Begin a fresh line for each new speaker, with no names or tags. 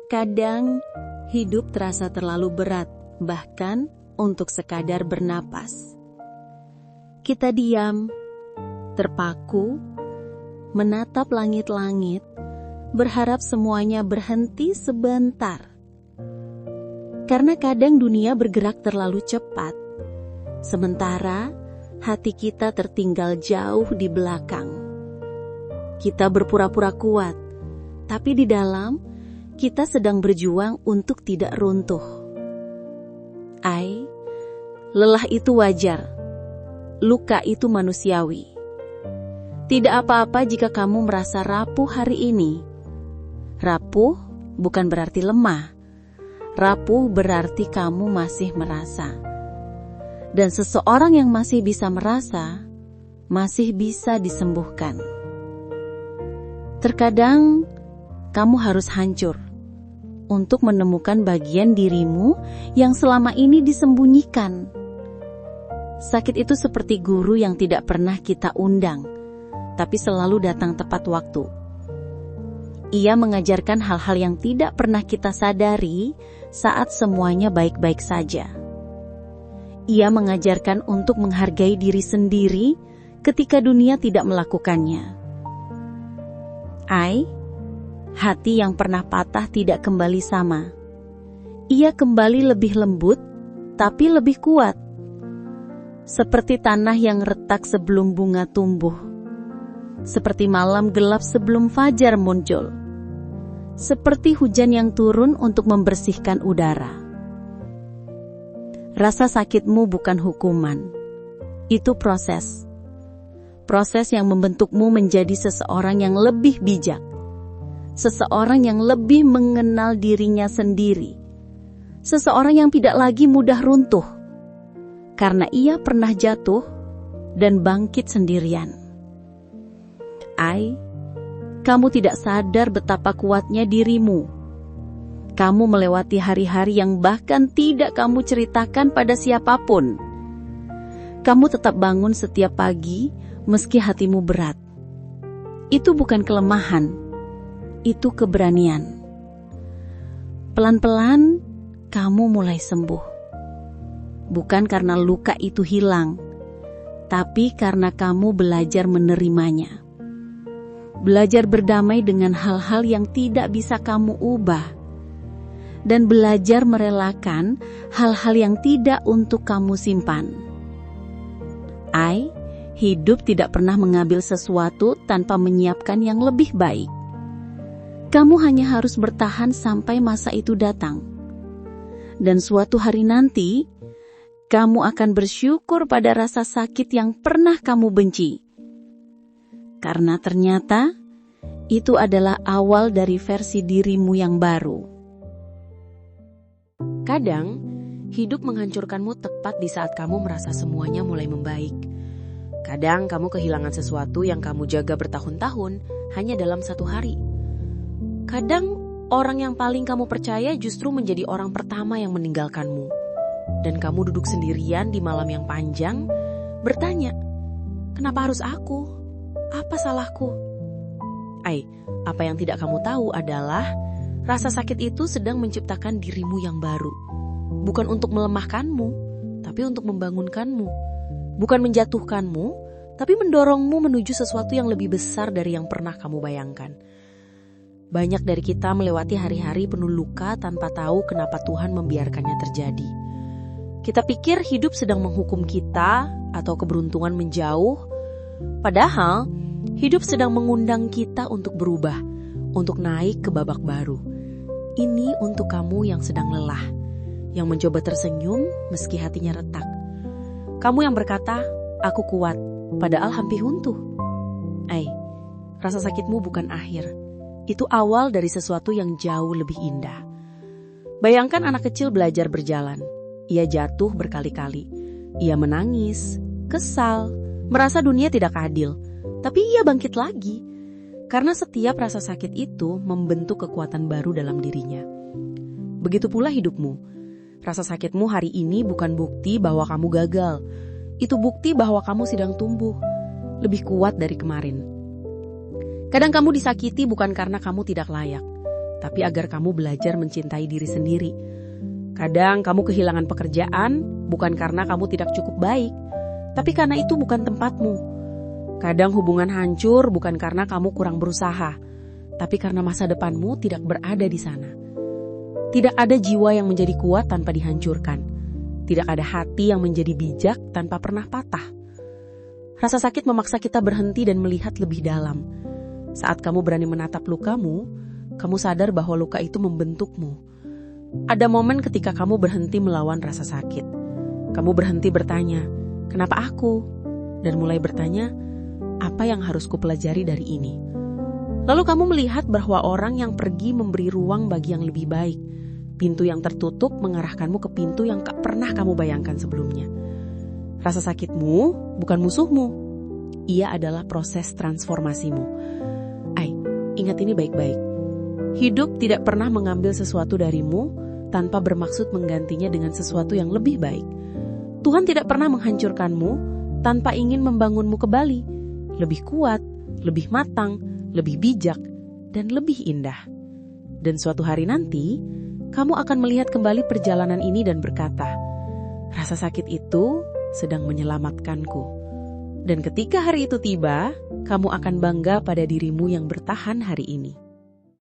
Kadang hidup terasa terlalu berat, bahkan untuk sekadar bernapas. Kita diam, terpaku, menatap langit-langit, berharap semuanya berhenti sebentar. Karena kadang dunia bergerak terlalu cepat, sementara hati kita tertinggal jauh di belakang. Kita berpura-pura kuat, tapi di dalam kita sedang berjuang untuk tidak runtuh. Lelah itu wajar, luka itu manusiawi. Tidak apa-apa jika kamu merasa rapuh hari ini. Rapuh bukan berarti lemah. Rapuh berarti kamu masih merasa. Dan seseorang yang masih bisa merasa, masih bisa disembuhkan. Terkadang kamu harus hancur untuk menemukan bagian dirimu yang selama ini disembunyikan. Sakit itu seperti guru yang tidak pernah kita undang, tapi selalu datang tepat waktu. Ia mengajarkan hal-hal yang tidak pernah kita sadari saat semuanya baik-baik saja. Ia mengajarkan untuk menghargai diri sendiri ketika dunia tidak melakukannya. Hati yang pernah patah tidak kembali sama. Ia kembali lebih lembut, tapi lebih kuat. Seperti tanah yang retak sebelum bunga tumbuh. Seperti malam gelap sebelum fajar muncul. Seperti hujan yang turun untuk membersihkan udara. Rasa sakitmu bukan hukuman. Itu proses. Proses yang membentukmu menjadi seseorang yang lebih bijak. Seseorang yang lebih mengenal dirinya sendiri. Seseorang yang tidak lagi mudah runtuh. Karena ia pernah jatuh dan bangkit sendirian. Kamu tidak sadar betapa kuatnya dirimu. Kamu melewati hari-hari yang bahkan tidak kamu ceritakan pada siapapun. Kamu tetap bangun setiap pagi meski hatimu berat. Itu bukan kelemahan, itu keberanian. Pelan-pelan kamu mulai sembuh. Bukan karena luka itu hilang, tapi karena kamu belajar menerimanya. Belajar berdamai dengan hal-hal yang tidak bisa kamu ubah. Dan belajar merelakan hal-hal yang tidak untuk kamu simpan. Hidup tidak pernah mengambil sesuatu tanpa menyiapkan yang lebih baik. Kamu hanya harus bertahan sampai masa itu datang. Dan suatu hari nanti, kamu akan bersyukur pada rasa sakit yang pernah kamu benci. Karena ternyata, itu adalah awal dari versi dirimu yang baru.
Kadang, hidup menghancurkanmu tepat di saat kamu merasa semuanya mulai membaik. Kadang kamu kehilangan sesuatu yang kamu jaga bertahun-tahun hanya dalam satu hari. Kadang orang yang paling kamu percaya justru menjadi orang pertama yang meninggalkanmu. Dan kamu duduk sendirian di malam yang panjang, bertanya, kenapa harus aku? Apa salahku? Apa yang tidak kamu tahu adalah rasa sakit itu sedang menciptakan dirimu yang baru. Bukan untuk melemahkanmu, tapi untuk membangunkanmu. Bukan menjatuhkanmu, tapi mendorongmu menuju sesuatu yang lebih besar dari yang pernah kamu bayangkan. Banyak dari kita melewati hari-hari penuh luka tanpa tahu kenapa Tuhan membiarkannya terjadi. Kita pikir hidup sedang menghukum kita atau keberuntungan menjauh. Padahal, hidup sedang mengundang kita untuk berubah, untuk naik ke babak baru. Ini untuk kamu yang sedang lelah, yang mencoba tersenyum meski hatinya retak. Kamu yang berkata, aku kuat, padahal hampir runtuh. Rasa sakitmu bukan akhir. Itu awal dari sesuatu yang jauh lebih indah. Bayangkan anak kecil belajar berjalan. Ia jatuh berkali-kali. Ia menangis, kesal, merasa dunia tidak adil. Tapi ia bangkit lagi. Karena setiap rasa sakit itu membentuk kekuatan baru dalam dirinya. Begitu pula hidupmu. Rasa sakitmu hari ini bukan bukti bahwa kamu gagal. Itu bukti bahwa kamu sedang tumbuh. Lebih kuat dari kemarin. Kadang kamu disakiti bukan karena kamu tidak layak. tapi agar kamu belajar mencintai diri sendiri. Kadang kamu kehilangan pekerjaan bukan karena kamu tidak cukup baik, tapi karena itu bukan tempatmu. Kadang hubungan hancur bukan karena kamu kurang berusaha, tapi karena masa depanmu tidak berada di sana. Tidak ada jiwa yang menjadi kuat tanpa dihancurkan. Tidak ada hati yang menjadi bijak tanpa pernah patah. Rasa sakit memaksa kita berhenti dan melihat lebih dalam. Saat kamu berani menatap lukamu, kamu sadar bahwa luka itu membentukmu. Ada momen ketika kamu berhenti melawan rasa sakit. Kamu berhenti bertanya, kenapa aku? Dan mulai bertanya, apa yang harus kupelajari dari ini? Lalu kamu melihat bahwa orang yang pergi memberi ruang bagi yang lebih baik. Pintu yang tertutup mengarahkanmu ke pintu yang tak pernah kamu bayangkan sebelumnya. Rasa sakitmu bukan musuhmu. Ia adalah proses transformasimu. Ingat ini baik-baik. Hidup tidak pernah mengambil sesuatu darimu tanpa bermaksud menggantinya dengan sesuatu yang lebih baik. Tuhan tidak pernah menghancurkanmu tanpa ingin membangunmu kembali. Lebih kuat, lebih matang, lebih bijak, dan lebih indah. Dan suatu hari nanti, kamu akan melihat kembali perjalanan ini dan berkata, rasa sakit itu sedang menyelamatkanku. Dan ketika hari itu tiba, kamu akan bangga pada dirimu yang bertahan hari ini.